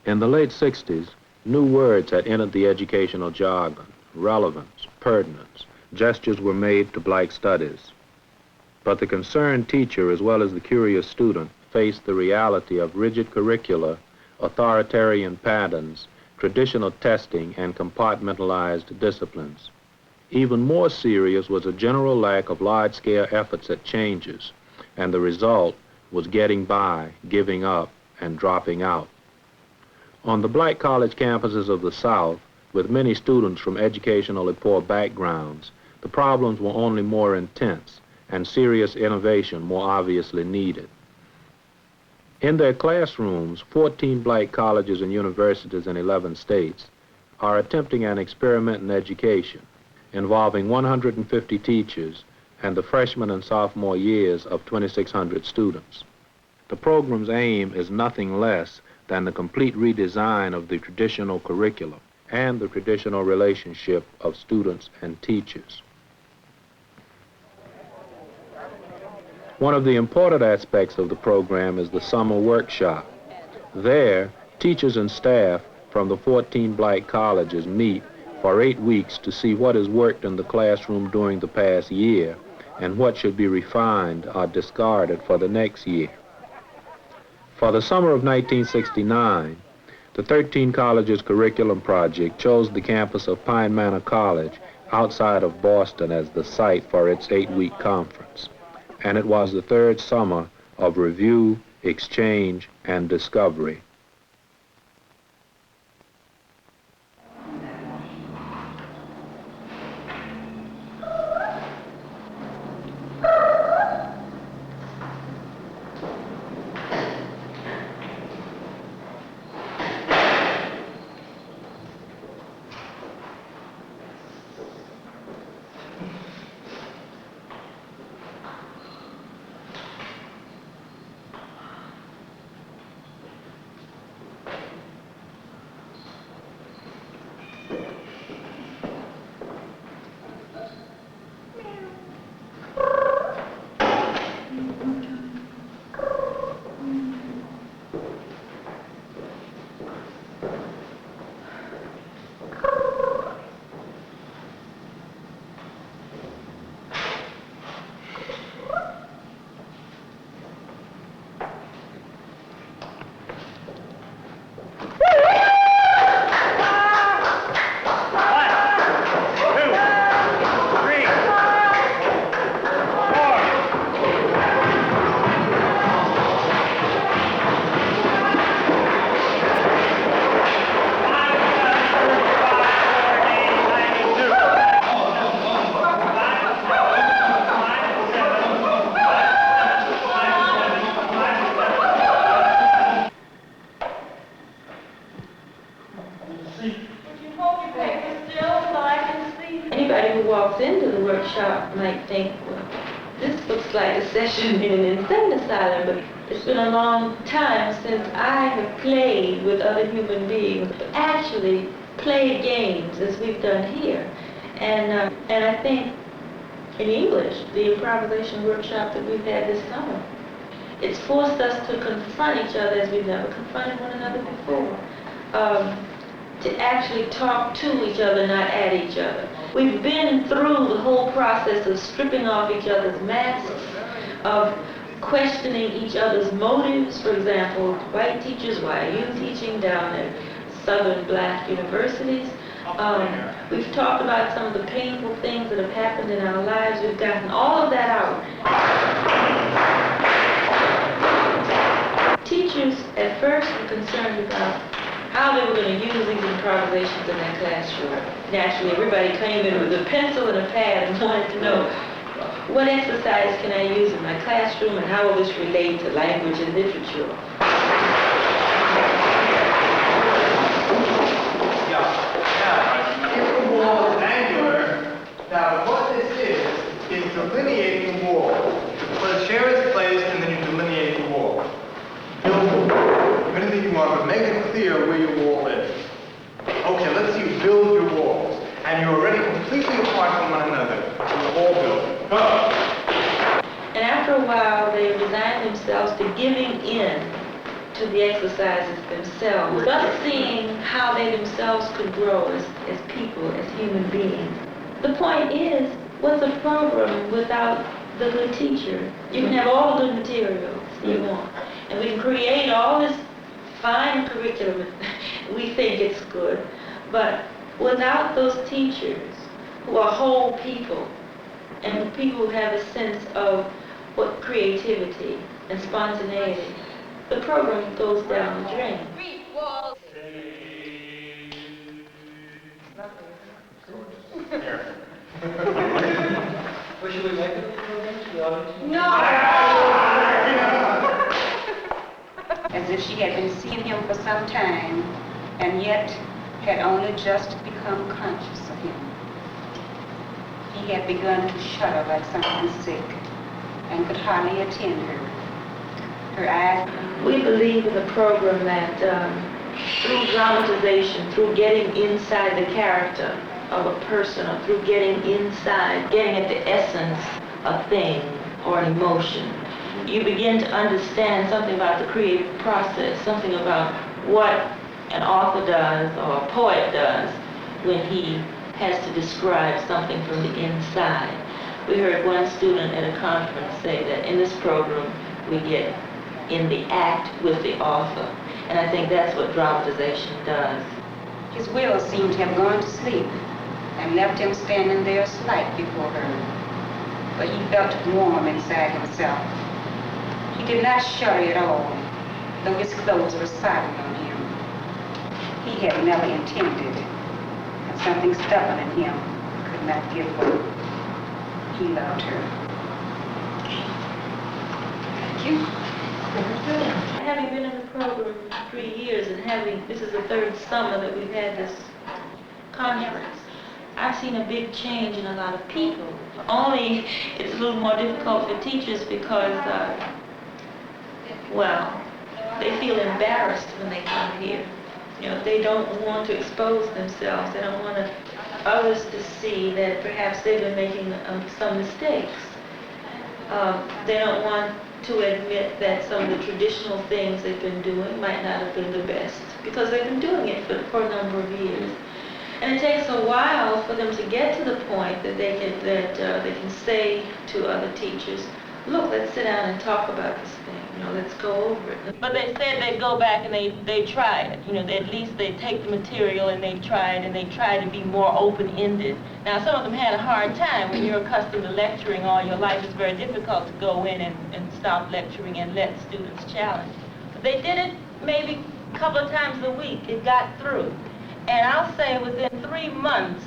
In the late 60s, new words had entered the educational jargon: relevance, pertinence. Gestures were made to black studies. But the concerned teacher, as well as the curious student, faced the reality of rigid curricula, authoritarian patterns, traditional testing, and compartmentalized disciplines. Even more serious was a general lack of large-scale efforts at changes, and the result was getting by, giving up, and dropping out. On the black college campuses of the South, with many students from educationally poor backgrounds, the problems were only more intense, and serious innovation more obviously needed. In their classrooms, 14 black colleges and universities in 11 states are attempting an experiment in education involving 150 teachers and the freshman and sophomore years of 2,600 students. The program's aim is nothing less than the complete redesign of the traditional curriculum and the traditional relationship of students and teachers. One of the important aspects of the program is the summer workshop. There, teachers and staff from the 14 black colleges meet for 8 weeks to see what has worked in the classroom during the past year and what should be refined or discarded for the next year. For the summer of 1969, the 13 colleges curriculum project chose the campus of Pine Manor College outside of Boston as the site for its 8-week conference. And it was the third summer of review, exchange, and discovery. Anybody who walks into the workshop might think, well, this looks like a session in an insane asylum, but it's been a long time since I have played with other human beings, actually played games as we've done here. And I think in English, the improvisation workshop that we've had this summer, it's forced us to confront each other as we've never confronted one another before. To actually talk to each other, not at each other. We've been through the whole process of stripping off each other's masks, of questioning each other's motives. For example, white teachers, why are you teaching down at Southern black universities? We've talked about some of the painful things that have happened in our lives. We've gotten all of that out. Teachers at first were concerned about how they were going to use these improvisations in their classroom. Naturally, everybody came in with a pencil and a pad and wanted to know, what exercise can I use in my classroom and how will this relate to language and literature? If the wall is angular, now what this is delineating the wall. Put a chair is placed and then you delineate the wall. Build anything you want, but make it clear where your wall is. Okay, let's see you build your walls. And you're already completely apart from one another. You're wall building. Go! And after a while, they resigned themselves to giving in to the exercises themselves, but seeing how they themselves could grow as people, as human beings. The point is, what's a program without the good teacher? You can have all the good materials you want, and we can create all this fine curriculum. We think it's good, but without those teachers who are whole people, and people who have a sense of what creativity and spontaneity, the program goes down the drain. Should we make it a program to the audience? No! As if she had been seeing him for some time, and yet had only just become conscious of him. He had begun to shudder like something sick, and could hardly attend her. Her eyes... We believe in the program that through dramatization, through getting inside the character of a person, or through getting inside, getting at the essence of a thing or an emotion, you begin to understand something about the creative process, something about what an author does or a poet does when he has to describe something from the inside. We heard one student at a conference say that in this program we get in the act with the author, and I think that's what dramatization does. His will seemed to have gone to sleep and left him standing there slight before her. But he felt warm inside himself. He did not shudder at all, though his clothes were silent on him. He had never intended, and something stubborn in him could not give way. He loved her. Thank you. Having been in the program for 3 years and this is the third summer that we've had this conference, I've seen a big change in a lot of people. Only it's a little more difficult for teachers because, well, they feel embarrassed when they come here. You know, they don't want to expose themselves. They don't want others to see that perhaps they've been making some mistakes. They don't want to admit that some of the traditional things they've been doing might not have been the best because they've been doing it for a number of years. And it takes a while for them to get to the point that they can say to other teachers, look, let's sit down and talk about this thing, you know, let's go over it. But they said they'd go back and they try it, you know, at least they take the material and they try it, and they try to be more open-ended. Now, some of them had a hard time. When you're accustomed to lecturing all your life, it's very difficult to go in and stop lecturing and let students challenge. But they did it maybe a couple of times a week. It got through. And I'll say within 3 months,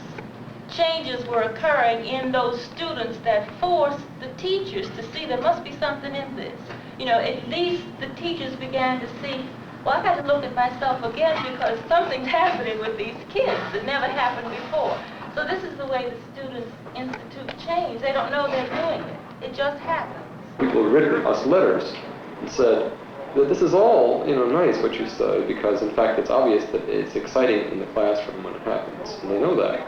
changes were occurring in those students that forced the teachers to see there must be something in this. You know, at least the teachers began to see, well, I got to look at myself again because something's happening with these kids that never happened before. So this is the way the Students Institute changed. They don't know they're doing it. It just happens. People have written us letters and said that this is all, you know, nice what you say, because in fact it's obvious that it's exciting in the classroom when it happens, and they know that.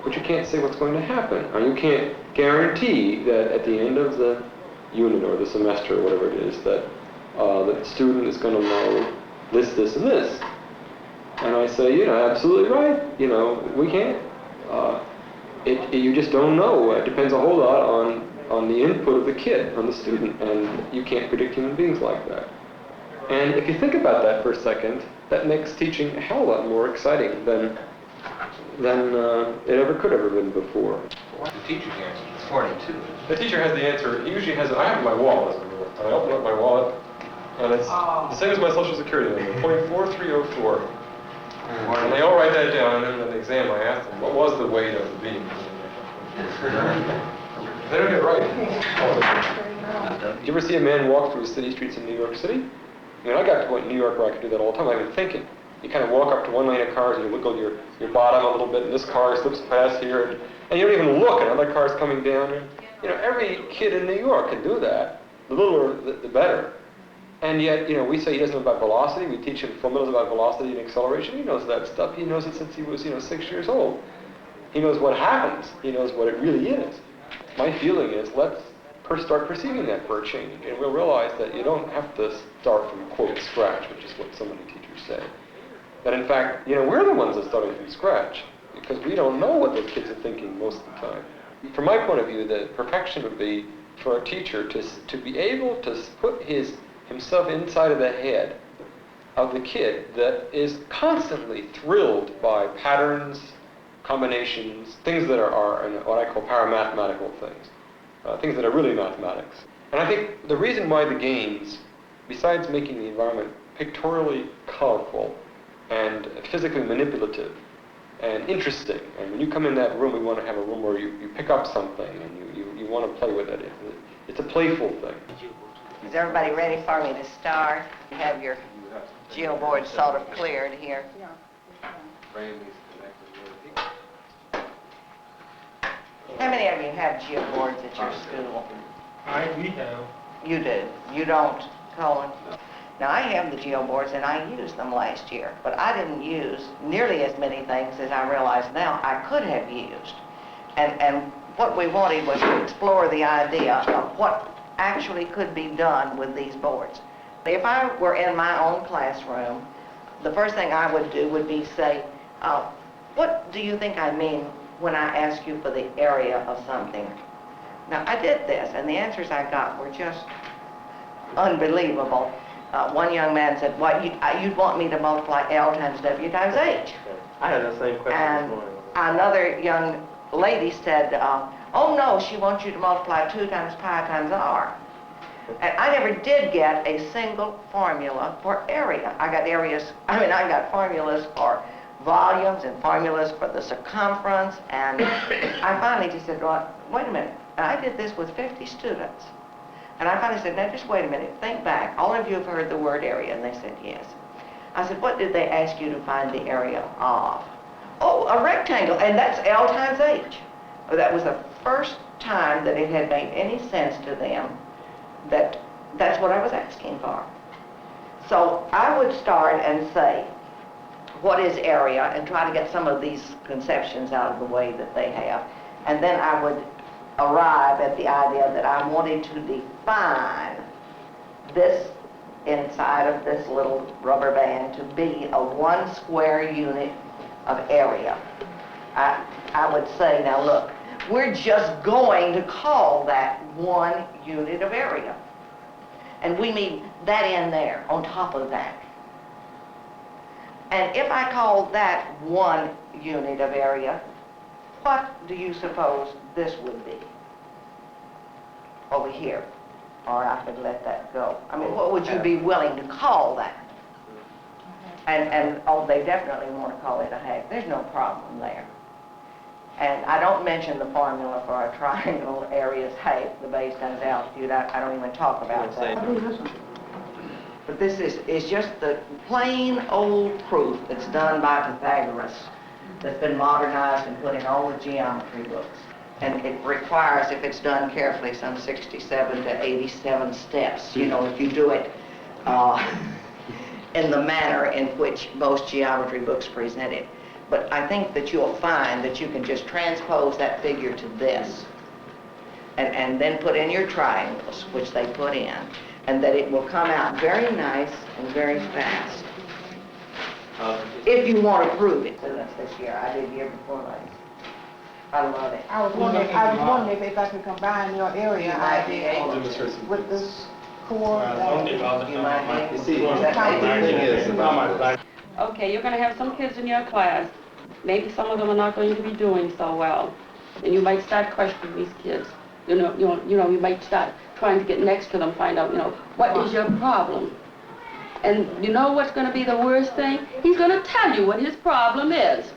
But you can't say what's going to happen, or you can't guarantee that at the end of the unit or the semester or whatever it is that the student is going to know this, this, and this. And I say, you know, absolutely right. You know, we can't. You just don't know. It depends a whole lot on the input of the kid, on the student, and you can't predict human beings like that. And if you think about that for a second, that makes teaching a hell of a lot more exciting than it ever could have ever been before. The teacher's answer is 42. The teacher has the answer. He usually has. I have my wallet. I open up my wallet, and it's the same as my Social Security number, 0.4304. And they all write that down, and in the exam I ask them, what was the weight of the beam? They don't get it right. Did you ever see a man walk through the city streets in New York City? I mean, I got to a point in New York where I could do that all the time. I've been thinking. You kind of walk up to one lane of cars and you wiggle your bottom a little bit, and this car slips past here, and you don't even look, and other cars coming down. And, you know, every kid in New York can do that. The littler, the better. And yet, you know, we say he doesn't know about velocity. We teach him fundamentals about velocity and acceleration. He knows that stuff. He knows it since he was, 6 years old. He knows what happens. He knows what it really is. My feeling is, let's start perceiving that for a change, and we'll realize that you don't have to start from, quote, scratch, which is what so many teachers say. That in fact, we're the ones that started from scratch, because we don't know what those kids are thinking most of the time. From my point of view, the perfection would be for a teacher to be able to put himself inside of the head of the kid that is constantly thrilled by patterns, combinations, things that are what I call paramathematical things, things that are really mathematics. And I think the reason why the games, besides making the environment pictorially colorful and physically manipulative and interesting, and when you come in that room, we want to have a room where you pick up something and you want to play with it. It's a playful thing. Is everybody ready for me to start? You have your geoboard sort of cleared here. How many of you have geoboards at your school? We have. You do. You don't, Colin? Now, I have the geoboards, and I used them last year, but I didn't use nearly as many things as I realize now I could have used. And what we wanted was to explore the idea of what actually could be done with these boards. If I were in my own classroom, the first thing I would do would be say, what do you think I mean when I ask you for the area of something? Now, I did this, and the answers I got were just unbelievable. One young man said, well, you'd want me to multiply L times W times H. I had that same question And this morning. another young lady said, oh no, she wants you to multiply 2 times pi times r. And I never did get a single formula for area. I got formulas for volumes and formulas for the circumference, and I finally just said, well, wait a minute. And I did this with 50 students. And I finally said, now just wait a minute, think back. All of you have heard the word area, and they said yes. I said, what did they ask you to find the area of? Oh, a rectangle, and that's L times H. Well, that was the first time that it had made any sense to them that that's what I was asking for. So I would start and say, what is area, and try to get some of these conceptions out of the way that they have. And then I would arrive at the idea that I wanted to define this inside of this little rubber band to be a 1 square unit of area. I would say, now look, we're just going to call that 1 unit of area. And we mean that in there, on top of that. And if I call that 1 unit of area, what do you suppose this would be? Over here. Or I could let that go. I mean, what would you be willing to call that? And oh, they definitely want to call it a half. There's no problem there. And I don't mention the formula for a triangle area's half, the base times altitude. I don't even talk about that. But this is just the plain old proof that's done by Pythagoras, that's been modernized and put in all the geometry books. And it requires, if it's done carefully, some 67 to 87 steps. You know, if you do it in the manner in which most geometry books present it. But I think that you'll find that you can just transpose that figure to this, and then put in your triangles, which they put in, and that it will come out very nice and very fast. If you want to prove it. So that's this year. I did year before last. I love it. I was wondering if I could combine your area idea with this core. You might be. You see, the thing is, Okay, you're going to have some kids in your class. Maybe some of them are not going to be doing so well. And you might start questioning these kids. You might start trying to get next to them, find out, what is your problem? And you know what's going to be the worst thing? He's going to tell you what his problem is.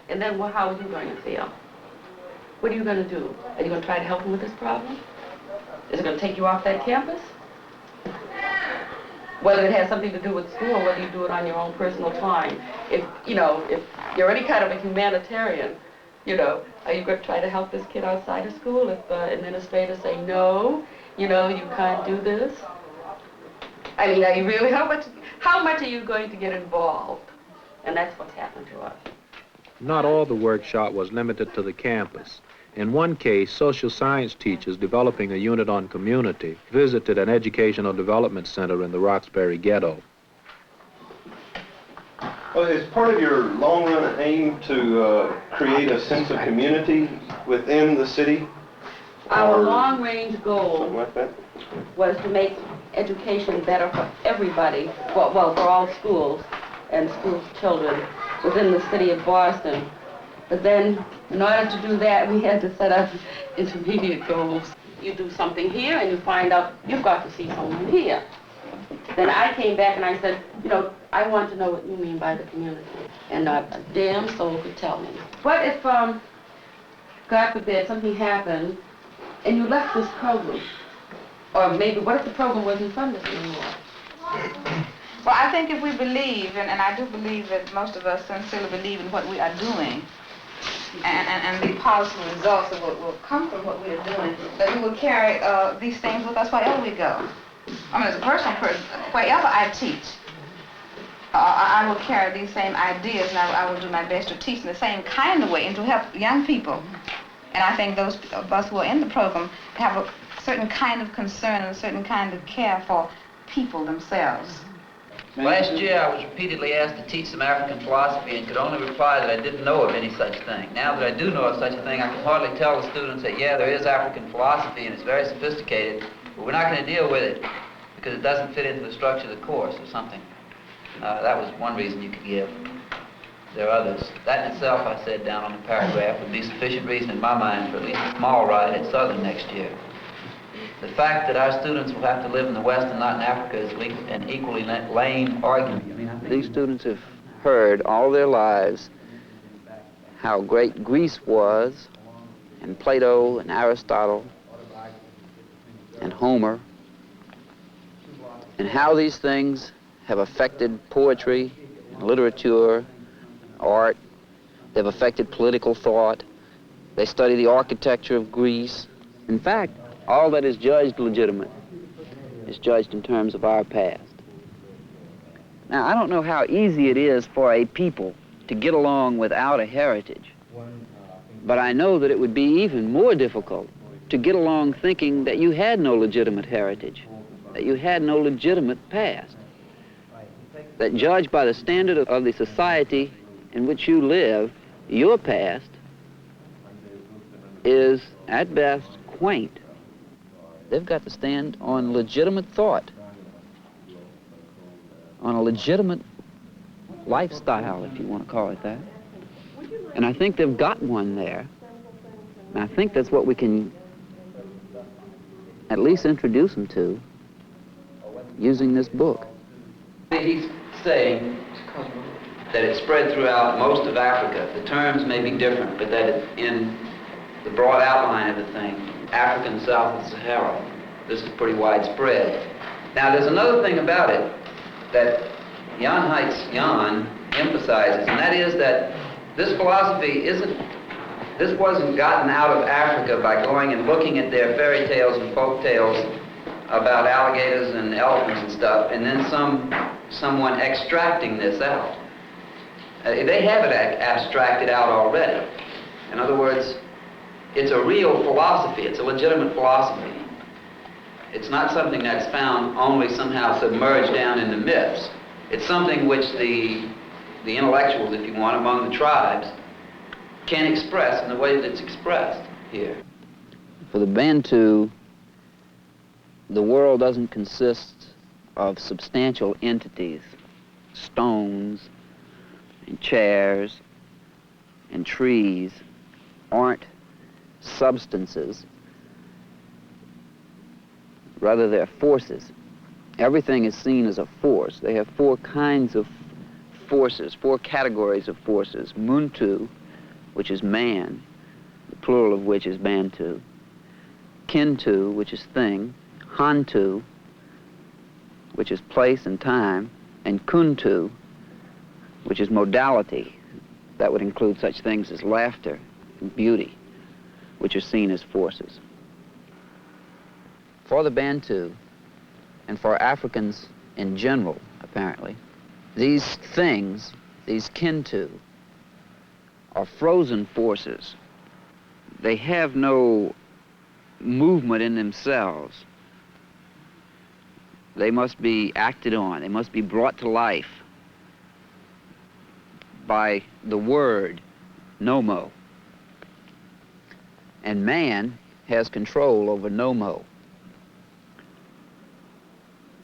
And then how are you going to feel? What are you going to do? Are you going to try to help him with his problem? Is it going to take you off that campus? Whether it has something to do with school or whether you do it on your own personal time. If you're any kind of a humanitarian, are you going to try to help this kid outside of school if administrators say, no, you can't do this? I mean, are you really, how much are you going to get involved? And that's what's happened to us. Not all the workshop was limited to the campus. In one case, social science teachers developing a unit on community visited an educational development center in the Roxbury ghetto. Well, is part of your long-run aim to create a sense of community within the city? Our Or long-range goal something like that? was to make education better for everybody, well, for all schools and school children within the city of Boston. But then, in order to do that, we had to set up intermediate goals. You do something here and you find out you've got to see someone here. Then I came back and I said, you know, I want to know what you mean by the community. And not a damn soul could tell me. What if, God forbid, something happened and you left this program? Or maybe, what if the program wasn't funded anymore? Well, I think if we believe, and I do believe that most of us sincerely believe in what we are doing, and the positive results of what will come from what we are doing, that we will carry these things with us wherever we go. I mean, as a personal person, wherever I teach, I will carry these same ideas, and I will do my best to teach in the same kind of way and to help young people. And I think those of us who are in the program have a certain kind of concern and a certain kind of care for people themselves. Last year, I was repeatedly asked to teach some African philosophy and could only reply that I didn't know of any such thing. Now that I do know of such a thing, I can hardly tell the students that, yeah, there is African philosophy and it's very sophisticated, but we're not going to deal with it because it doesn't fit into the structure of the course or something. That was one reason you could give. There are others. That in itself, I said down on the paragraph, would be sufficient reason in my mind for at least a small ride at Southern next year. The fact that our students will have to live in the West and not in Africa is an equally lame argument. These students have heard all their lives how great Greece was, and Plato and Aristotle and Homer, and how these things have affected poetry, literature, art. They've affected political thought. They study the architecture of Greece. In fact, all that is judged legitimate is judged in terms of our past. Now, I don't know how easy it is for a people to get along without a heritage, but I know that it would be even more difficult to get along thinking that you had no legitimate heritage, that you had no legitimate past, that judged by the standard of the society in which you live, your past is, at best, quaint. They've got to stand on legitimate thought, on a legitimate lifestyle, if you want to call it that. And I think they've got one there. And I think that's what we can at least introduce them to using this book. He's saying that it spread throughout most of Africa. The terms may be different, but that it, in the broad outline of the thing, Africa and south of the Sahara, this is pretty widespread. Now, there's another thing about it that Jan Heitz Jan emphasizes, and that is that this philosophy this wasn't gotten out of Africa by going and looking at their fairy tales and folk tales about alligators and elephants and stuff, and then someone extracting this out. They have it abstracted out already. In other words, it's a real philosophy. It's a legitimate philosophy. It's not something that's found only somehow submerged down in the myths. It's something which the intellectuals, if you want, among the tribes can express in the way that it's expressed here. For the Bantu, the world doesn't consist of substantial entities, stones and chairs and trees aren't substances. Rather, they're forces. Everything is seen as a force. They have four kinds of forces, four categories of forces. Muntu, which is man, the plural of which is Bantu. Kintu, which is thing. Hantu, which is place and time. And Kuntu, which is modality. That would include such things as laughter and beauty, which are seen as forces. For the Bantu, and for Africans in general, apparently, these things, these Kintu, are frozen forces. they have no movement in themselves. They must be acted on. They must be brought to life by the word, nomo. And man has control over nomo.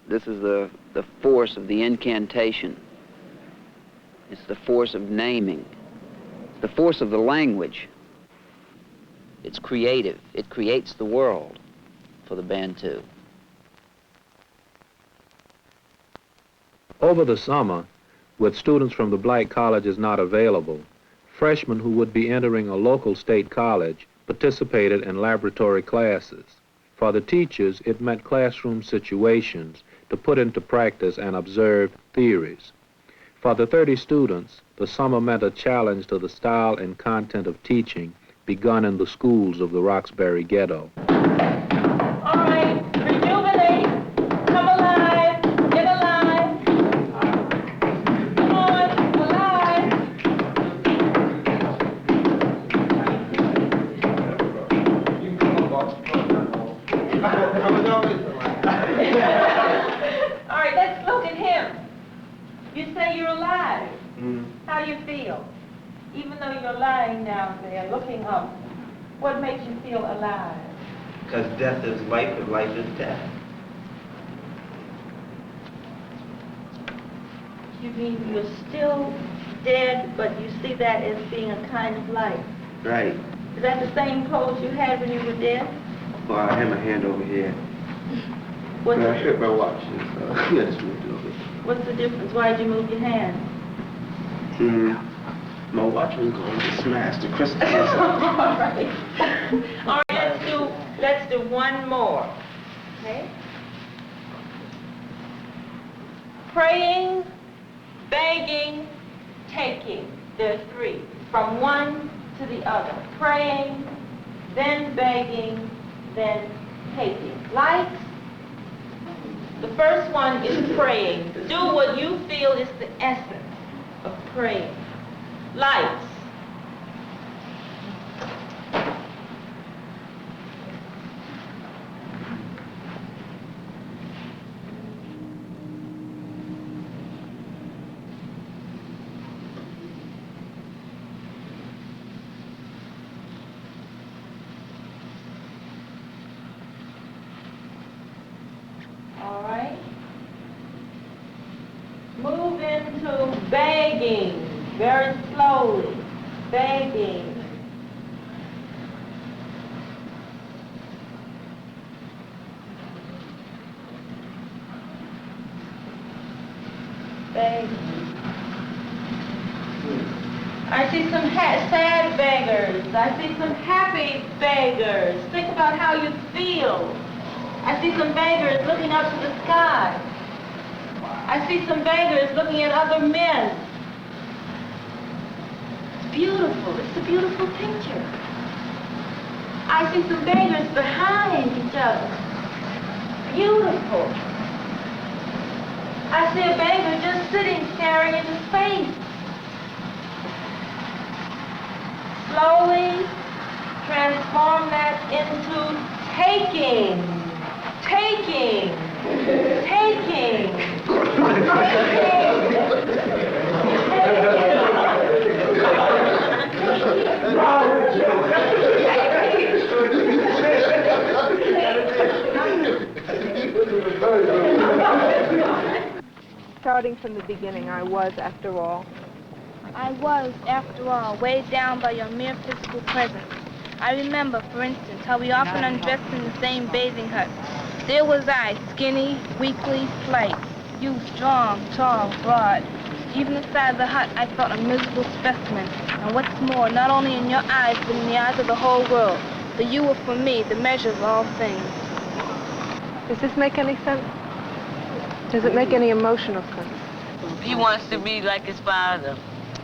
This is the force of the incantation. It's the force of naming. It's the force of the language. It's creative. It creates the world for the Bantu. Over the summer, with students from the black colleges not available, freshmen who would be entering a local state college participated in laboratory classes. For the teachers, it meant classroom situations to put into practice and observe theories. For the 30 students, the summer meant a challenge to the style and content of teaching begun in the schools of the Roxbury ghetto. All right, rejuvenate, come alive, get alive. Come on, alive. All right, let's look at him. You say you're alive. How do you feel? Even though you're lying down there looking up, what makes you feel alive? Because death is life and life is death. You mean you're still dead, but you see that as being a kind of life? Right. Is that the same pose you had when you were dead? Well, I have my hand over here. What's I hit my watch. So I just moved it over. What's the difference? Why did you move your hand? My watch was going to smash the crystal. All right. All right, let's do one more. Okay? Praying, begging, taking. There are 3. From one to the other. Praying, then begging, then taking. Lights? The first one is praying. Do what you feel is the essence of praying. Lights. All right. Move into begging. Very slowly, begging. Begging. I see some sad beggars. I see some happy beggars. Think about how you feel. I see some beggars looking up to the sky. I see some beggars looking at other men. Beautiful. It's a beautiful picture. I see some beggars behind each other. Beautiful. I see a beggar just sitting, staring into space. Slowly transform that into taking. Taking. Taking. Starting from the beginning, I was, after all. I was, after all, weighed down by your mere physical presence. I remember, for instance, how we often undressed in the same bathing hut. There was I, skinny, weakly, slight. You, strong, tall, broad. Even inside the hut, I felt a miserable specimen. And what's more, not only in your eyes, but in the eyes of the whole world. For you were, for me, the measure of all things. Does this make any sense? Does it make any emotional sense? He wants to be like his father.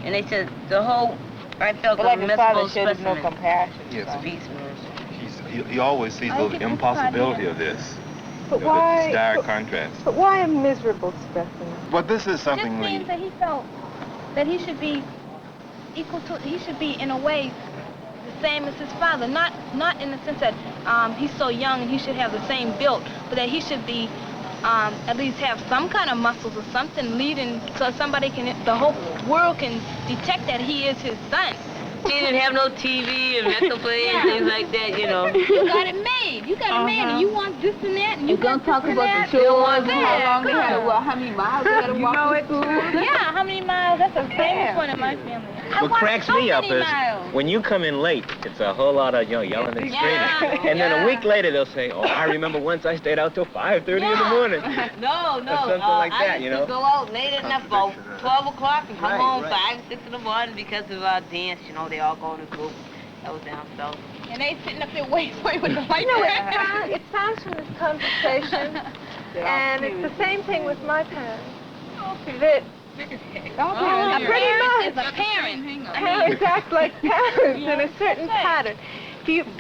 And they said the whole, I felt But like a his father miserable showed him no specimen. compassion. Yes. He always sees the impossibility of this. But why? It's dire contrast. But why a miserable specimen? But this is something It means that he felt that he should be equal to, he should be, in a way, the same as his father. Not in the sense that he's so young and he should have the same build, but that he should be at least have some kind of muscles or something leading, so somebody the whole world can detect that he is his son. He didn't have no TV and record player and things like that, you know. You got it made. You got it made, and you want this and that, and you want talk this and about that. the chores and how Yeah, long they had to good. walk, how many miles they had to walk to school. Yeah, how many miles? That's a famous one in my family. I What walked cracks so me up many is miles. when you come in late, it's a whole lot of yelling and screaming. Yeah, And then yeah. a week later they'll say, oh, I remember once I stayed out till 5:30 in the morning. No, Or something like that, I used you know? to go out late enough, about 12 o'clock, and come Right, home right. 5, 6 in the morning because of our dance. You know, they all go in a group. That was down south. And they sitting up there waiting for you with the light. It sounds from this conversation, and it's the same thing with my parents. That Pretty much. is a parent. Parents act like parents in a certain pattern.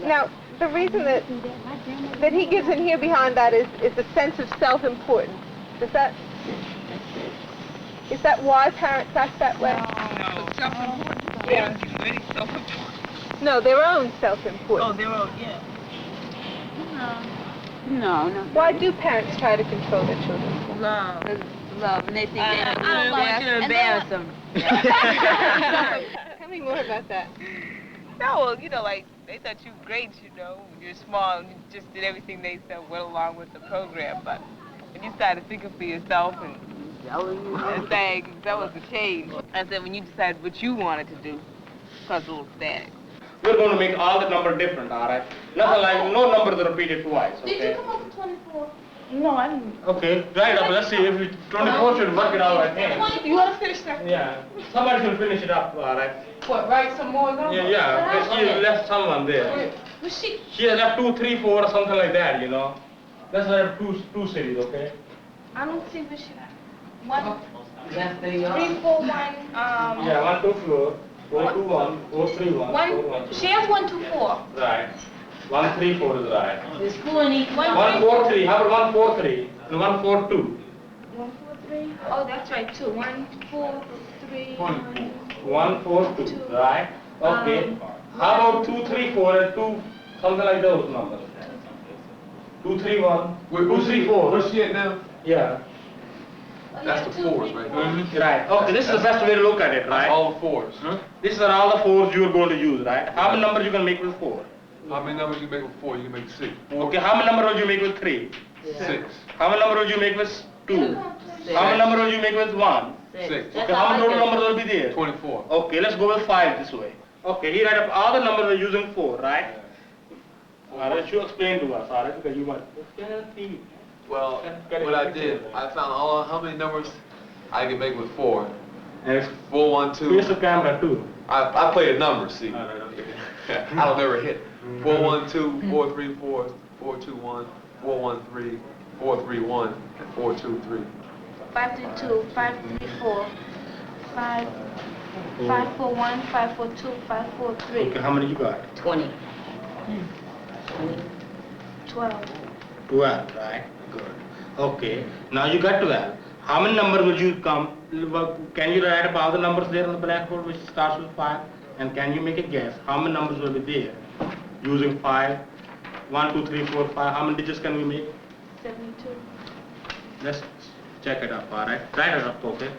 Now, the reason that he gives in here behind that is a sense of self-importance. Is that why parents act that way? No, self-importance. Yeah. Very self-important. No, their own self-importance. Oh, their own, yeah. No. Why do parents try to control their children? Love. Love, and they think I don't want you to embarrass them. Tell me more about that. No, well, you know, like, they thought you were great, you know, when you were small and you just did everything they said went along with the program, but when you started thinking for yourself and things, that was the change. I said when you decided what you wanted to do, caused a little static. We're going to make all the number different, all right? Nothing like, no numbers are repeated twice, okay? Did you come up with 24? No, I didn't. Okay, right up, let's see, if 24 should work it out, I think. You want to finish that? Yeah, somebody should finish it up, all right? What, write some more numbers? Yeah, because she left someone there. Was she? She has left 2, 3, 4, or something like that, you know? Let's have two series, okay? I don't see what she. 1, That's 3, 4, 1. Yeah, 1, 2, 4, 4, 2, 1, 4, 3, 1, 4, 1, 2. She has 1, 2, 4. Right. 1, 3, 4 is right. There's 4 in each 1, 4, 3. How about 1, 4, 3? And 1, 4, 2. 1, 4, 3. Oh, that's right, 2. 1, 4, 3. 1, 4, 2. Right. Okay. How about 2, 3, 4 and 2, something like those numbers? 2, 3, 1. 2, 3, 4. Where's she at now? Yeah. That's the fours right there. Right. Okay, this is the best way to look at it, right? All the fours. These are all the fours you are going to use, right? How many numbers you can make with 4? How many numbers you make with 4? You can make 6. Okay, how many numbers will you make with 3? 6. How many numbers will you make with 2? How many numbers will you make with 1? 6. Okay, how many total numbers will be there? 24. Okay, let's go with 5 this way. Okay, he write up all the numbers are using 4, right? Alright, you explain to us, alright, because you might. Well, what I did, I found how many numbers I can make with 4. And 4, 1, 2. Here's the camera too. I play the numbers, see. I don't never hit. 4, 1, 2, 4, 3, 4, 4, 2, 1, 4, 1, 3, 4, 3, 1, and 4, 2, 3. 5, 3, 2, 5, 3, 4. 5, 5, 4, 1, 5, 4, 2, 5, 4, 3. Okay, how many you got? 20. 12. 12, right? Good. Okay, now you got 12. How many numbers will you come? Can you write up all the numbers there on the blackboard which starts with 5? And can you make a guess? How many numbers will be there? Using 5, 1, 2, 3, 4, 5. How many digits can we make? 72. Let's check it up, alright? Write it up, okay?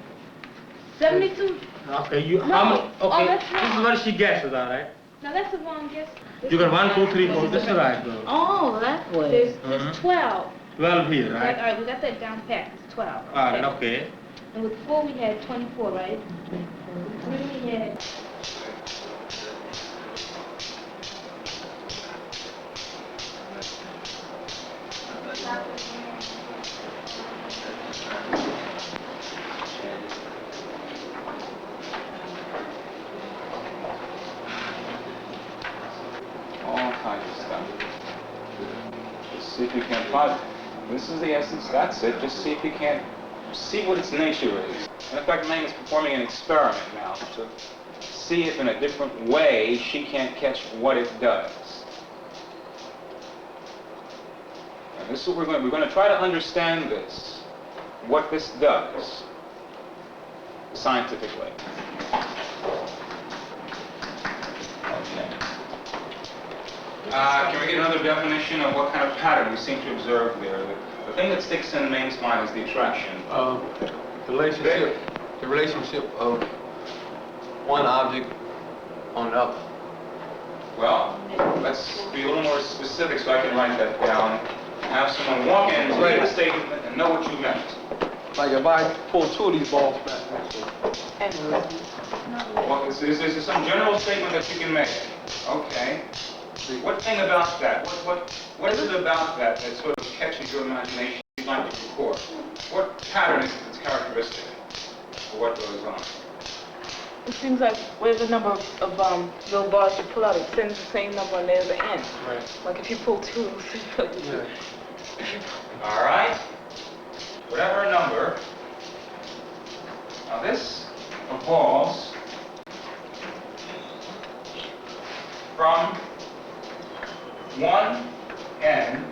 72? Okay, you, No. how many, Oh, okay, that's this is wrong. what she guesses, alright? Now that's the wrong guess. You got 1, 2, 3, 4, this is right, girl. Oh, that way. There's 12. 12 here, All right? right, we got that down pat. It's 12. Alright, okay. And with 4 we had 24, right? With 3 we had... All kinds of stuff. Just see if you can find. This is the essence. That's it. Just see if you can't see what its nature is. In effect, Meng is performing an experiment now to see if in a different way she can't catch what it does. And this is what we're going to try to understand this, what this does, scientifically. Okay. Can we get another definition of what kind of pattern we seem to observe there? The thing that sticks in Maine's mind is the attraction. The relationship of one object on another. Well, let's be a little more specific so I can write that down. Have someone walk in, read the statement, and know what you meant. Like if I pull two of these balls back. Well, is there some general statement that you can make? Okay. What thing about that? What is it about that that sort of catches your imagination you'd like to record? What pattern is it that's characteristic of what goes on? It seems like where's the number of little bars you pull out, it sends the same number on the other end. Right. Like if you pull two, All right. Whatever number. Now this evolves from one end,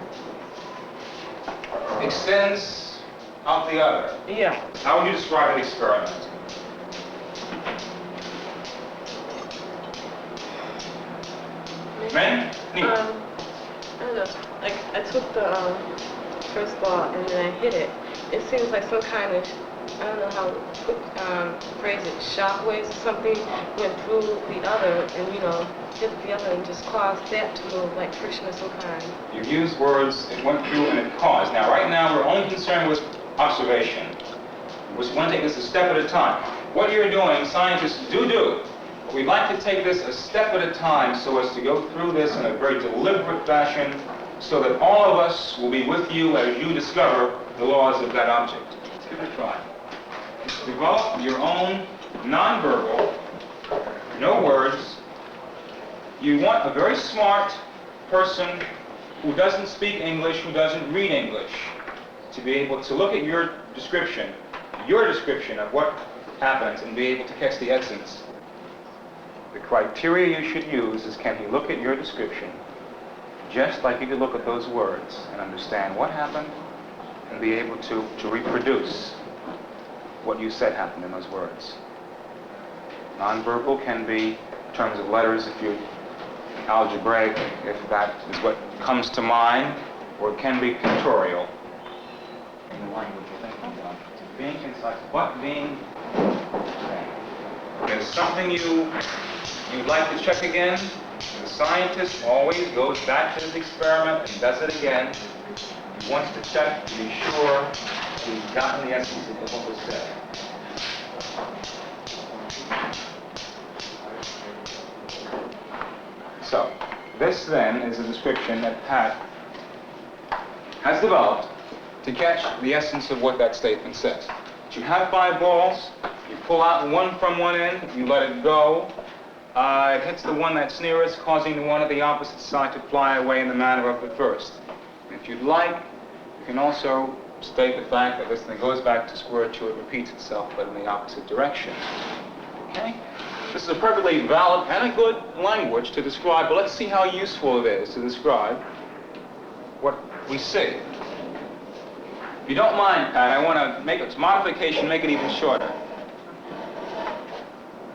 extends out the other. Yeah. How would you describe an experiment? Men? Neat. I don't know. Like I took the first ball and then I hit it. It seems like some kind of, I don't know how to phrase it, shockwaves or something went through the other and, hit the other and just caused that to move, like friction of some kind. You use words, it went through and it caused. Now, right now, we're only concerned with observation. We want to take this a step at a time. What you're doing, scientists do. But we'd like to take this a step at a time so as to go through this in a very deliberate fashion so that all of us will be with you as you discover the laws of that object. Let's give it a try. Develop your own nonverbal, no words. You want a very smart person who doesn't speak English, who doesn't read English, to be able to look at your description of what happens and be able to catch the essence. The criteria you should use is, can he look at your description just like you could look at those words and understand what happened and be able to reproduce what you said happened in those words. Nonverbal can be in terms of letters, if you're algebraic, if that is what comes to mind, or it can be pictorial in the language you're thinking of. Being inside, but being there's something you'd like to check again. The scientist always goes back to his experiment and does it again. He wants to check to be sure he's gotten the essence of what was said. So, this then is a description that Pat has developed to catch the essence of what that statement says. You have 5 balls, you pull out one from one end, you let it go. It hits the one that's nearest, causing the one at the opposite side to fly away in the manner of the first. And if you'd like, you can also state the fact that this thing goes back to square 2, it repeats itself, but in the opposite direction. Okay? This is a perfectly valid and a good language to describe, but let's see how useful it is to describe what we see. If you don't mind, Pat, I want to make its modification, make it even shorter.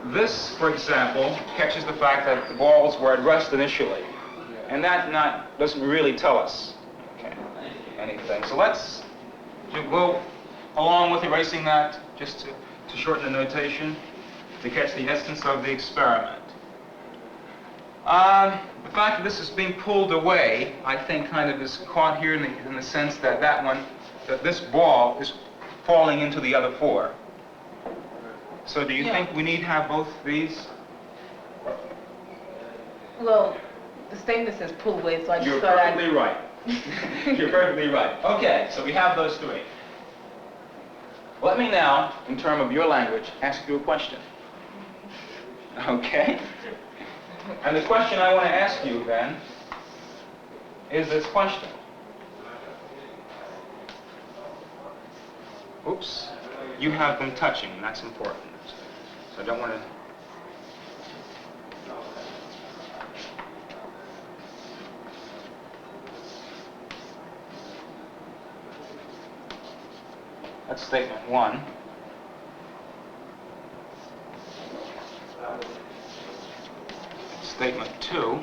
This, for example, catches the fact that the balls were at rest initially, and that doesn't really tell us anything. So let's go along with erasing that, just to shorten the notation, to catch the essence of the experiment. The fact that this is being pulled away, I think, kind of is caught here in the sense that that this ball is falling into the other 4. So do you think we need to have both these? Well, the statement says pull away, so I just You're thought perfectly right. You're perfectly right. Okay, so we have those 3. Let me now, in terms of your language, ask you a question. Okay? And the question I want to ask you then is this question. Oops. You have them touching, and that's important. So I don't want to... That's statement 1. Statement 2.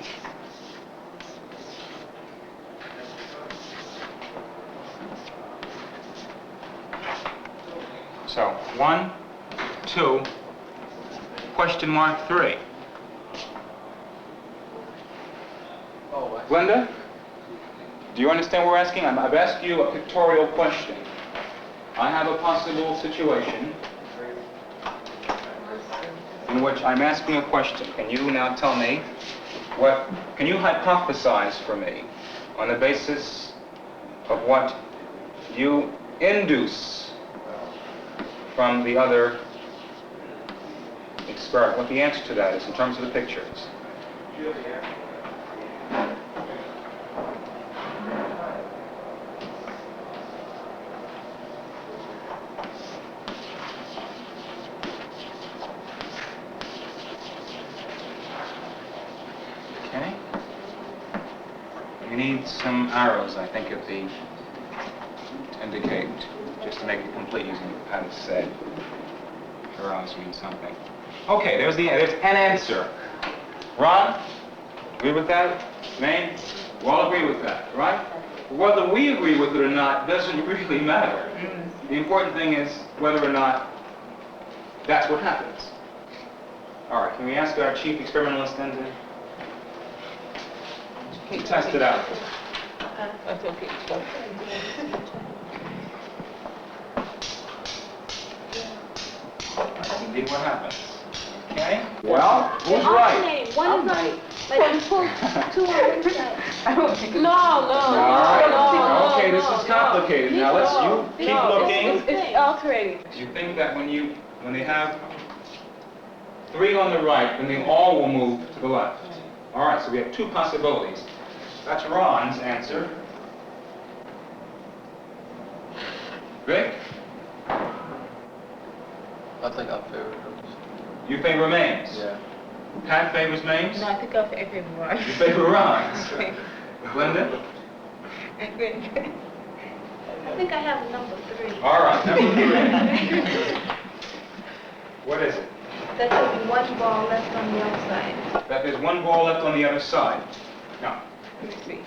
So, 1, 2, question mark 3. Linda, do you understand what we're asking? I've asked you a pictorial question. I have a possible situation in which I'm asking a question. Can you now tell me can you hypothesize for me on the basis of what you induce from the other experiment, what the answer to that is in terms of the pictures? Okay. You need some arrows, I think, at the to indicate, just to make it complete using what Pat has said. Arrows mean something. Okay, there's an answer. Ron, agree with that? Maine, we all agree with that, right? Whether we agree with it or not doesn't really matter. The important thing is whether or not that's what happens. All right, can we ask our chief experimentalist then to test it out? That's okay. That's indeed what happens. Okay? Well, who's right? One is right. Like you pull two on one side. No. Okay, this is complicated. Now let's keep looking. It's alternating. You think that when they have 3 on the right, then they all will move to the left. All right, so we have 2 possibilities. That's Ron's answer. Vic? I think I favor hers. You favor Maine's? Yeah. Pat favors Maine's? No, I think I favor Ron. You favor Ron's? Linda? I think I have number 3. All right, number 3. What is it? That there'll be one ball left on the outside. That there's 1 ball left on the other side. No. Let me see.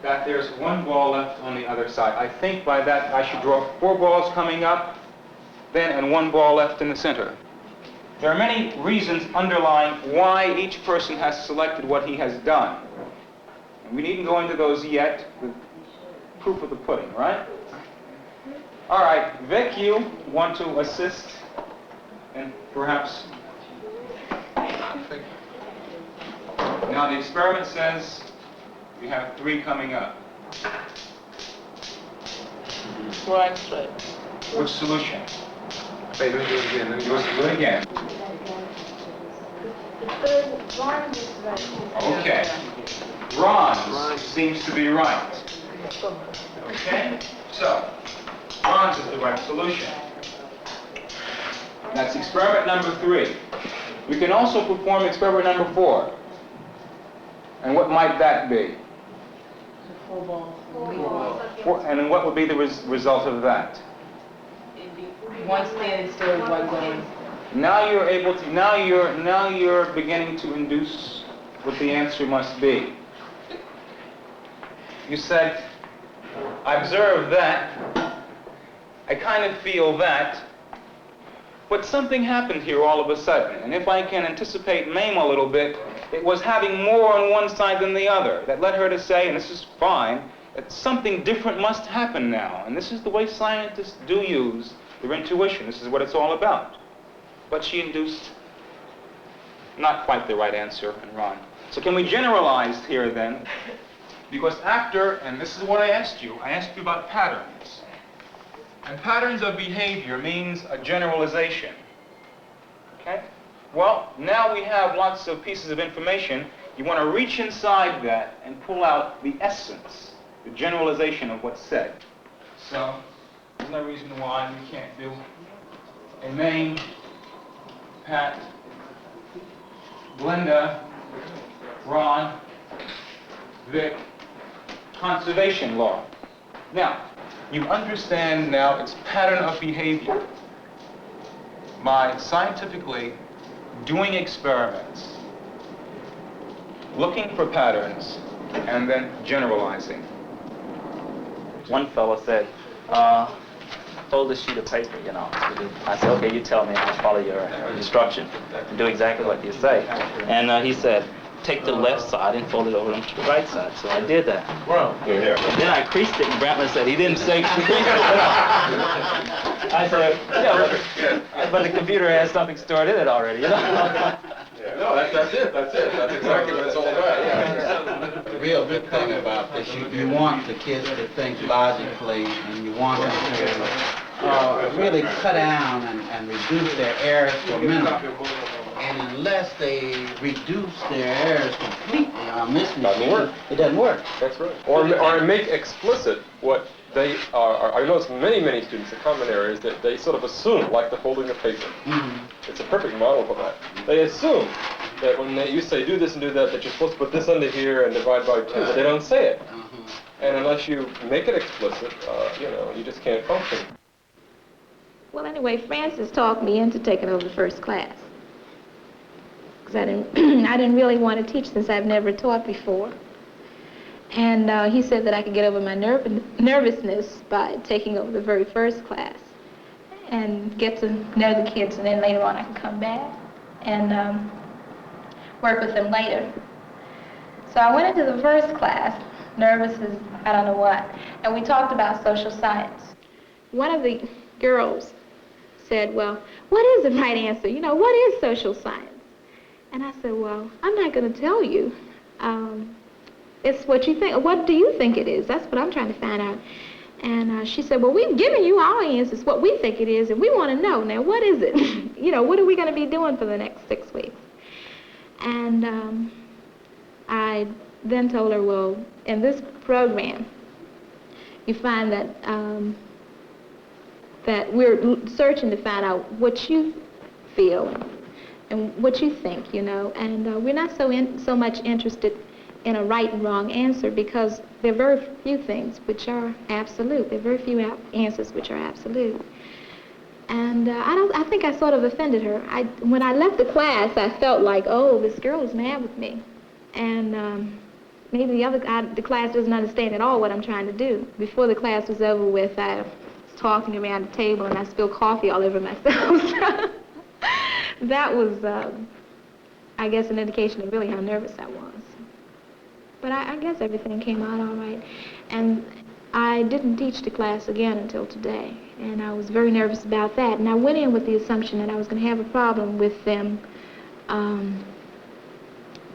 That there's 1 ball left on the other side. I think by that I should draw 4 balls coming up, then and 1 ball left in the center. There are many reasons underlying why each person has selected what he has done. And we needn't go into those yet. The proof of the pudding, right? All right, Vic, you want to assist and perhaps... Now the experiment says we have 3 coming up. Right. Which solution? Hey, let me do it again. Do it again. The third one is right. Okay. Ron's seems to be right. Okay? So, Ron's is the right solution. That's experiment number 3. We can also perform experiment number 4. And what might that be? 4 balls. And what would be the result of that? One standing still, one going. Now you're able to, now you're beginning to induce what the answer must be. You said, I observe that, I kind of feel that, but something happened here all of a sudden. And if I can anticipate Mame a little bit, it was having more on one side than the other that led her to say, and this is fine, that something different must happen now. And this is the way scientists do use their intuition. This is what it's all about. But she induced not quite the right answer in Ron. So can we generalize here then? Because after, and this is what I asked you about patterns. And patterns of behavior means a generalization. Okay? Well, now we have lots of pieces of information. You want to reach inside that and pull out the essence, the generalization of what's said. So, there's no reason why we can't do a Mame, Pat, Linda, Ron, Vic, conservation law. Now, you understand now its pattern of behavior by scientifically doing experiments, looking for patterns, and then generalizing. One fellow said, fold this sheet of paper, you know. I said, okay, you tell me, I'll follow your instruction and do exactly what you say. And he said, take the left side and fold it over to the right side. So I did that. Wow. And then I creased it, and Brantley said, he didn't say creased it. I said, yeah, but the computer has something stored in it already, you know. No, that's it. That's exactly what it's all about. Yeah. The real good thing about this, you want the kids to think logically, and you want them to really cut down and reduce their errors to a minimum. And unless they reduce their errors completely on this machine, it doesn't work. That's right. Or make explicit what they are. I notice many students, the common error is that they sort of assume, like the folding of paper. It's a perfect model for that. They assume that when you say do this and do that, that you're supposed to put this under here and divide by 2, but they don't say it. And unless you make it explicit, you just can't function. Well, anyway, Francis talked me into taking over the first class. Because I didn't really want to teach since I've never taught before. And he said that I could get over my nervousness by taking over the very first class and get to know the kids, and then later on I could come back and work with them later. So I went into the first class, nervous as I don't know what, and we talked about social science. One of the girls said, well, what is the right answer? You know, what is social science? And I said, well, I'm not going to tell you. It's what you think. What do you think it is? That's what I'm trying to find out. And she said, well, we've given you our answers, what we think it is, and we want to know. Now, what is it? You know, what are we going to be doing for the next 6 weeks? And I then told her, well, in this program, you find that that we're searching to find out what you feel and what you think, you know, and we're not so much interested in a right and wrong answer, because there are very few things which are absolute. There are very few answers which are absolute. And I think I sort of offended her. When I left the class, I felt like, oh, this girl is mad with me. And maybe the class doesn't understand at all what I'm trying to do. Before the class was over with, I was talking around the table and I spilled coffee all over myself. That was, I guess, an indication of really how nervous I was. But I guess everything came out all right. And I didn't teach the class again until today. And I was very nervous about that. And I went in with the assumption that I was going to have a problem with them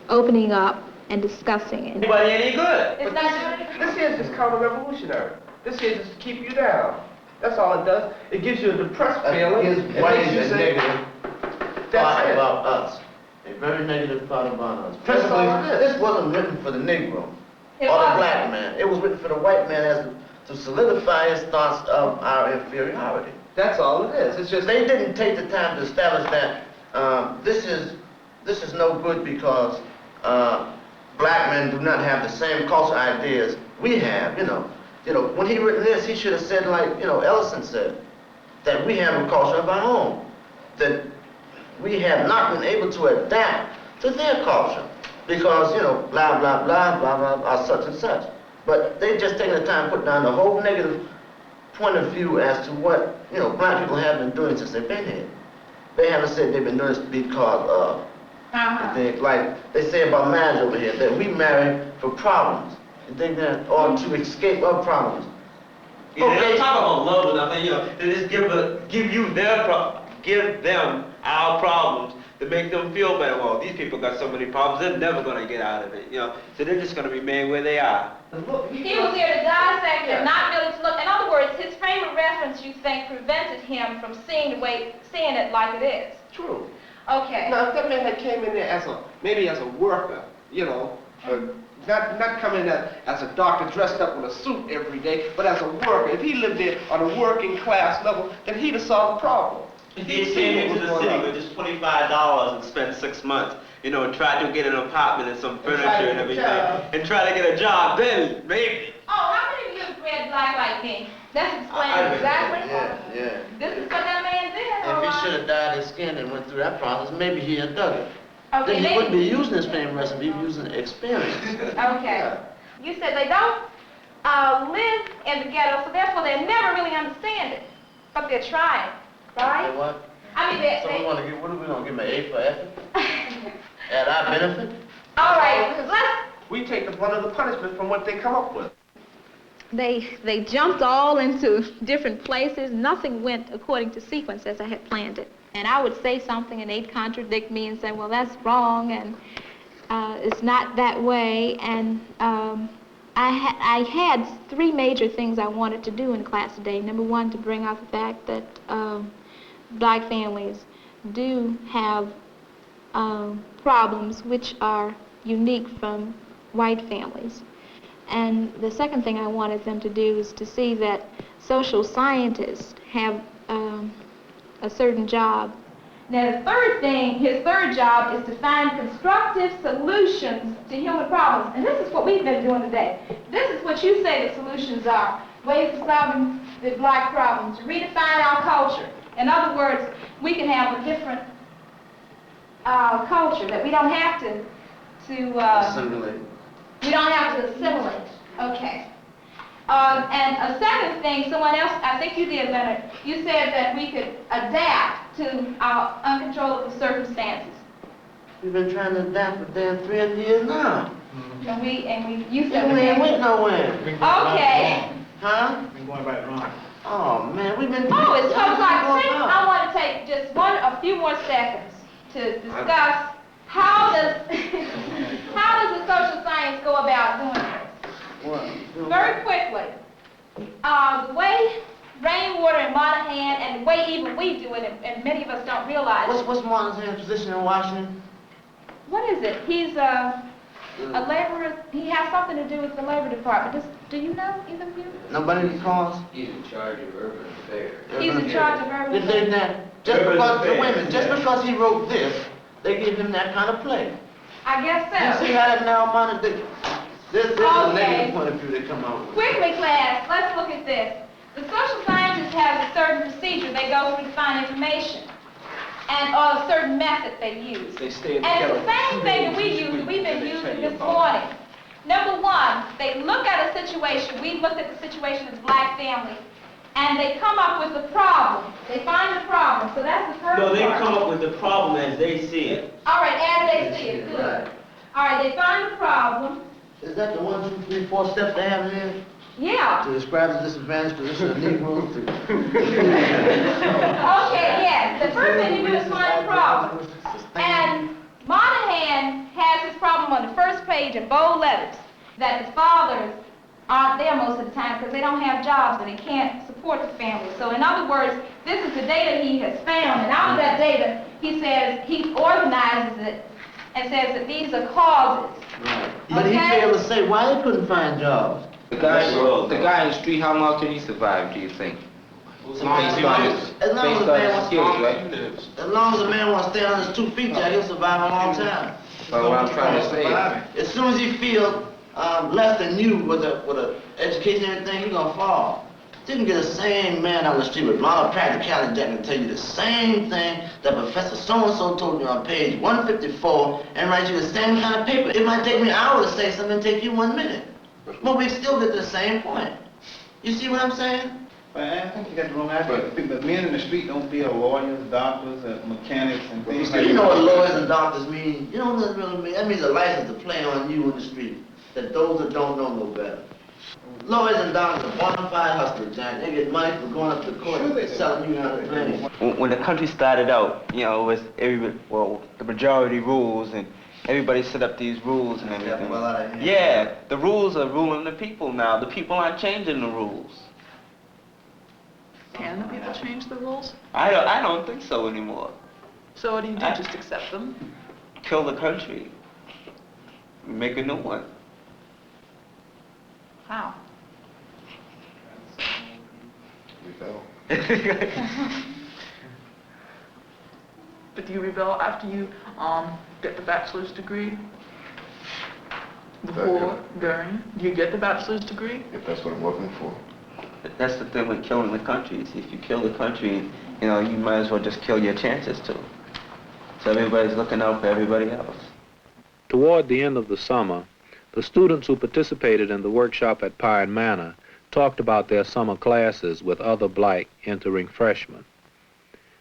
opening up and discussing it. Anybody any good? It's not This here is just counter-revolutionary. This here is just to keep you down. That's all it does. It gives you a depressed feeling. It makes you a say, negative thought about us. A very negative thought about us. That's all it is. This wasn't written for the Negro or the black man. It was written for the white man as to solidify his thoughts of our inferiority. That's all it is. It's just they didn't take the time to establish that this is no good because black men do not have the same cultural ideas we have. You know, when he written this, he should have said, like, Ellison said, that we have a culture of our own, that we have not been able to adapt to their culture because, blah, blah, blah, blah, blah, or such and such. But they just taking the time to put down the whole negative point of view as to what, black people have been doing since they've been here. They haven't said they've been doing this because of things like they say about marriage over here, that we marry for problems. You think that, or to escape our problems. Yeah, they don't talk about love or nothing, they just give them our problems to make them feel better. Well, these people got so many problems, they're never going to get out of it, so they're just going to remain where they are. He was here to dissect and not really to look. In other words, his frame of reference, you think, prevented him from seeing it like it is. True. Okay. Now, if that man had came in there maybe as a worker, not coming in as a doctor dressed up with a suit every day, but as a worker. If he lived there on a working class level, then he'd have solved the problem. If he came into the city with just $25 and spent 6 months, and tried to get an apartment and some furniture and everything, and try to get a job, then maybe. Oh, how many of you have read Black Like Me? That's explaining exactly. Yeah. This is what that man did. If he should have dyed his skin and went through that process, maybe he'd have done it. Okay, then he wouldn't be using his fame recipe, he'd be using experience. Okay. You said they don't live in the ghetto, so therefore they never really understand it. but they're trying, right? Say what? I mean, So we want to give, what are we going to give them, an A for effort? At our benefit? All right, let's. We take the brunt of the punishment from what they come up with. They jumped all into different places. Nothing went according to sequence as I had planned it. And I would say something and they'd contradict me and say, well, that's wrong, and it's not that way. And I had three major things I wanted to do in class today. Number one, to bring out the fact that black families do have problems which are unique from white families. And the second thing I wanted them to do is to see that social scientists have a certain job. Now the third thing, his third job, is to find constructive solutions to human problems. And this is what we've been doing today. This is what you say the solutions are. Ways of solving the black problems. Redefine our culture. In other words, we can have a different culture that we don't have to Assimilate. we don't have to assimilate. Okay. And a second thing, someone else, I think you did, Leonard, you said that we could adapt to our uncontrollable circumstances. We've been trying to adapt for damn 300 years now. And you said we ain't went nowhere. Okay. Huh? Been going right wrong. Oh man, we've been. Oh, it's 12 o'clock. I want to take just a few more seconds to discuss how does the social science go about doing this? What? Very quickly, the way Rainwater and Monahan, and the way even we do it, and many of us don't realize. What's Monahan's position in Washington? What is it? He's a laborer. He has something to do with the labor department. Do you know, either of you? Nobody calls? He's in charge of urban affairs. He's in charge of urban affairs. Just because he wrote this, they give him that kind of play. I guess so. You see how that now amount of this is a negative point of view they come out with. Quickly, class, let's look at this. The social scientists have a certain procedure they go through to find information, and or a certain method they use. They stay in the and ghetto. it's the same thing that we use, that we've been using this morning. Number one, they look at a situation. We've looked at the situation of black families, and they come up with a problem. They find the problem. So that's the first part. No, they come up with the problem as they see it. All right, as they see it. Good. Right. All right, they find the problem. Is that the 1, 2, 3, 4 steps they have here? Yeah. To describe the disadvantaged position of Negroes? Okay, yes. The first thing you do is find the problem. And Monahan has his problem on the first page in bold letters, that the fathers aren't there most of the time because they don't have jobs and they can't support the family. So in other words, this is the data he has found, and out of that data, he says, he organizes it and says that these are causes. Right. But he failed to say why they couldn't find jobs. The guy in the street, how long can he survive, do you think? As long as the man wants to stay on his 2 feet, Jack, he'll survive a long time. Well, what I'm trying to say is, as soon as he feels less than you with a education and everything, he's gonna fall. You can get a sane man on the street with a lot of practicality that can tell you the same thing that Professor so-and-so told you on page 154 and write you the same kind of paper. It might take me an hour to say something, take you 1 minute. But we still get to the same point. You see what I'm saying? Well, I think you got the wrong aspect. The men in the street don't feel lawyers, doctors, mechanics, and things. You know what lawyers and doctors mean? You know what that really means? That means a license to play on you in the street. That those that don't know better. Lawyers and doctors are bona fide hustlers, Jack. They get money for going up to court and selling you how to play. When the country started out, you know, it was the majority rules, and everybody set up these rules and everything. Yeah, the rules are ruling the people now. The people aren't changing the rules. Can the people change the rules? I don't think so anymore. So what do you do, just accept them? Kill the country. Make a new one. How? Rebel. But do you rebel after you get the bachelor's degree? Before, during? Do you get the bachelor's degree? If that's what I'm working for. That's the thing with killing the country. Is if you kill the country, you know, you might as well just kill your chances too. So everybody's looking out for everybody else. Toward the end of the summer, the students who participated in the workshop at Pine Manor talked about their summer classes with other black entering freshmen.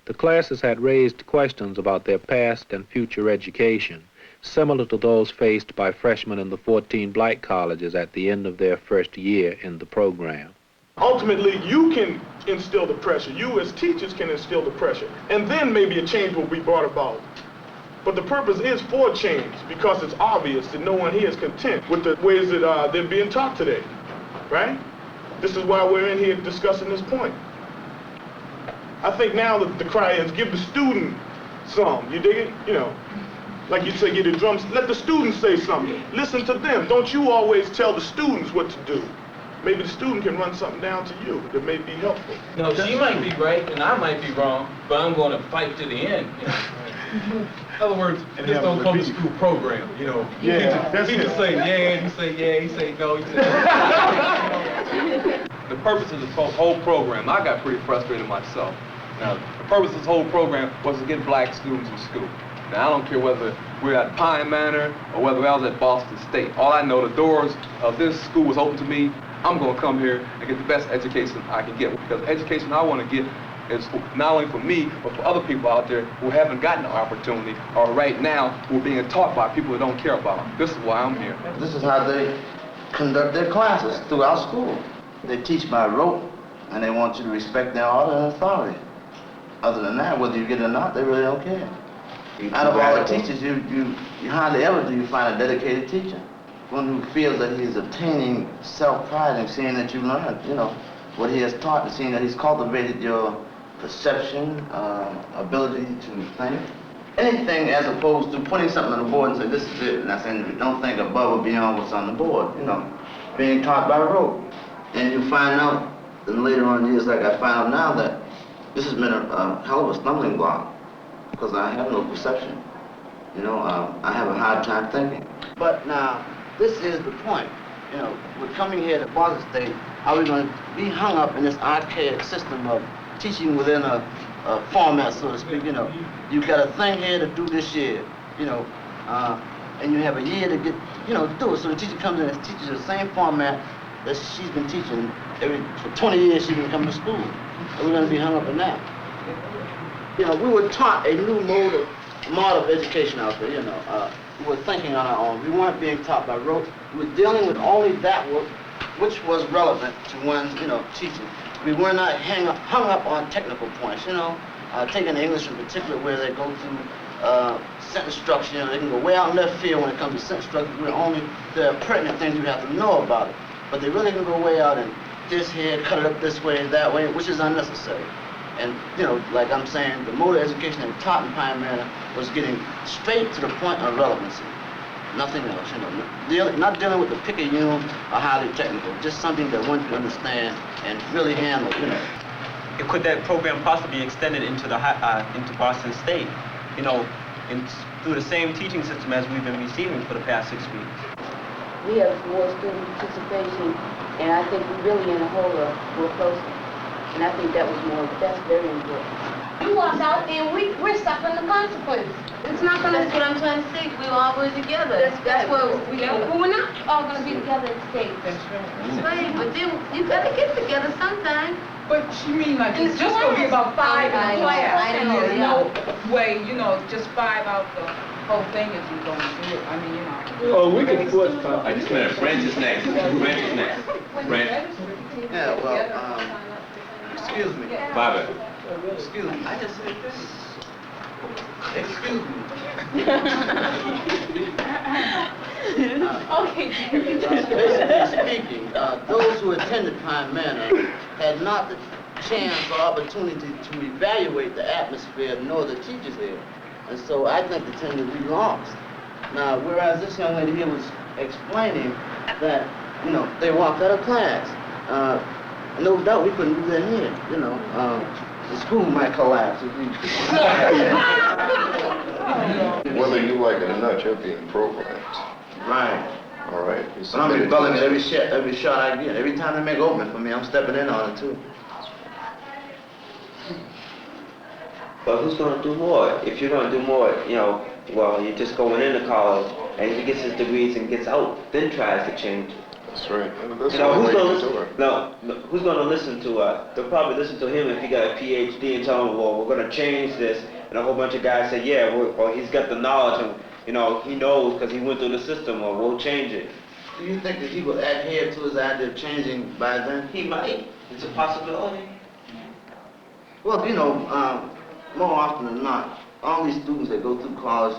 The classes had raised questions about their past and future education, similar to those faced by freshmen in the 14 black colleges at the end of their first year in the program. Ultimately, you can instill the pressure. You as teachers can instill the pressure. And then maybe a change will be brought about. But the purpose is for change because it's obvious that no one here is content with the ways that they're being taught today, right? This is why we're in here discussing this point. I think now that the cry is give the student some, you dig it? You know, like you say, get the drums, let the students say something. Listen to them. Don't you always tell the students what to do. Maybe the student can run something down to you that may be helpful. No, she might be right and I might be wrong, but I'm going to fight to the end. You know? In other words, this don't come to school program, you know. Yeah, he just say yeah, he say yeah, he say no, he say The purpose of this whole program, I got pretty frustrated myself. Now, the purpose of this whole program was to get black students in school. Now, I don't care whether we're at Pine Manor or whether I was at Boston State. All I know, the doors of this school was open to me. I'm going to come here and get the best education I can get. Because the education I want to get is not only for me, but for other people out there who haven't gotten the opportunity, or right now who are being taught by people who don't care about them. This is why I'm here. This is how they conduct their classes throughout school. They teach by rote, and they want you to respect their order and authority. Other than that, whether you get it or not, they really don't care. Out of all the teachers, you hardly ever do you find a dedicated teacher. One who feels that he is obtaining self-pride in seeing that you've learned, you know, what he has taught, and seeing that he's cultivated your perception, ability to think. Anything as opposed to putting something on the board and say, this is it, and that's it. Don't think above or beyond what's on the board, you know, being taught by rote. And you find out, and later on in years, like I find out now, that this has been a hell of a stumbling block, because I have no perception. You know, I have a hard time thinking. But now, this is the point. You know, we're coming here to Boston State, are we going to be hung up in this archaic system of teaching within a format, so to speak? You know, you've got a thing here to do this year, you know, and you have a year to get, you know, to do it. So the teacher comes in and teaches the same format that she's been teaching for 20 years she's been coming to school. And we're going to be hung up in that. You know, we were taught a new model of education out there, you know. We were thinking on our own. We weren't being taught by rote. We were dealing with only that work which was relevant to one's, you know, teaching. We were not hung up on technical points, you know. Taking English in particular, where they go through sentence structure, you know, they can go way out in left field when it comes to sentence structure, where only the pertinent things you have to know about it. But they really can go way out in this here, cut it up this way, that way, which is unnecessary. And, you know, like I'm saying, the mode of education that was taught in Pine Manor was getting straight to the point of relevancy. Nothing else, you know. Not dealing with the Picayune or highly technical, just something that one can understand and really handle, you know. Could that program possibly be extended into into Boston State, you know, through the same teaching system as we've been receiving for the past 6 weeks? We have more student participation, and I think we really in a whole more closer. And I think that's very important. You walk out and we're suffering the consequences. It's not gonna. That's what I'm trying to say. We're all going together. That's what we're not all gonna be together at state. That's right. But then you gotta get together sometime. But you mean like it's just gonna be about 5 in a class, and there's no way, you know, just 5 out the whole thing is you gonna do it. I mean, you know. Oh, we can force time. Just a minute. Brent is next. Brent is next. Brent. Yeah, well, excuse me. Bobby. Excuse me. I just said this. Excuse me. Okay. Basically speaking, those who attended Pine Manor had not the chance or opportunity to evaluate the atmosphere nor the teachers there. And so I think they tend to be lost. Now, whereas this young lady here was explaining that, you know, they walked out of class. No doubt we couldn't do that here, you know. The school might collapse if we... Whether you like it or not, you're being programmed. Right. All right. But I'm rebelling at every shot I get. Every time they make opening for me, I'm stepping in on it too. But who's going to do more? If you're going to do more, you know, well, you're just going into college, and if he gets his degrees and gets out, then tries to change That's right. That's You know, the who's way gonna to do listen? it. No, who's gonna listen to? They'll probably listen to him if he got a PhD and tell him, well, we're gonna change this, and a whole bunch of guys say, yeah, or he's got the knowledge, and you know, he knows because he went through the system, or we'll change it. Do you think that he will adhere to his idea of changing by then? He might. It's a possibility. Well, you know, more often than not, all these students that go through college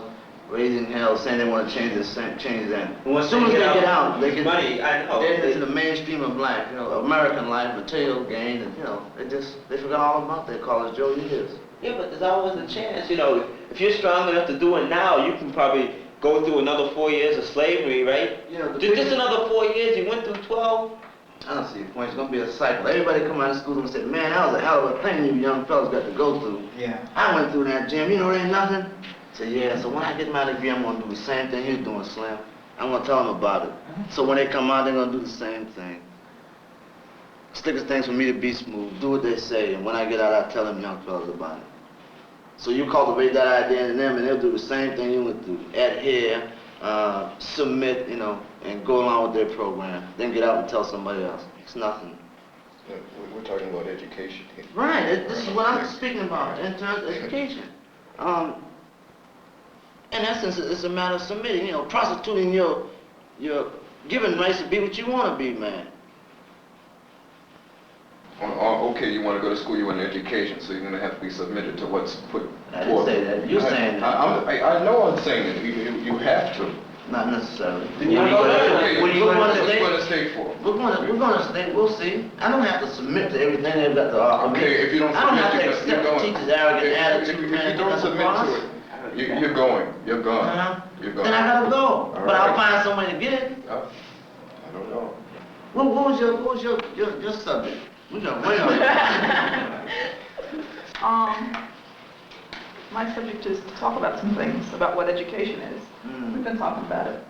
raising hell saying they want to change this, change that. Once as soon as they get out, they get money. I know. They're into the mainstream of life, you know, American life, material gain, and you know, they forgot all about their college Joe years. Yeah, but there's always a chance. You know, if you're strong enough to do it now, you can probably go through another 4 years of slavery, right? You know, just another 4 years. You went through 12. I don't see the point. It's gonna be a cycle. Everybody come out of school and say, "Man, that was a hell of a thing you young fellas got to go through." Yeah. I went through that, Jim. You know, there ain't nothing. Say, yeah. So when I get my degree, I'm gonna do the same thing you're doing, Slim. I'm gonna tell them about it. So when they come out, they're gonna do the same thing. Slickest things for me to be smooth. Do what they say, and when I get out, I tell them young fellas about it. So you cultivate that idea in them, and they'll do the same thing you went through. Adhere, submit, you know, and go along with their program. Then get out and tell somebody else. It's nothing. Yeah, we're talking about education here. Right. This is what I'm speaking about in terms of education. In essence, it's a matter of submitting. You know, prostituting your given rights to be what you want to be, man. Okay, you want to go to school, you want an education, so you're going to have to be submitted to what's put forth. I didn't say that. You're saying that. I know I'm saying it. You have to. Not necessarily. What are you going to stay for? We're going to stay. We'll see. I don't have to submit to everything they've got to offer. Okay, if you don't I don't have to submit, accept you're the going. teacher's arrogant attitude. If you don't submit to it, you're going. You're gone. You're gone. Then I gotta go. But I'll find some way to get it. I don't know. What was your subject? We got way on. My subject is to talk about some things about what education is. We've been talking about it.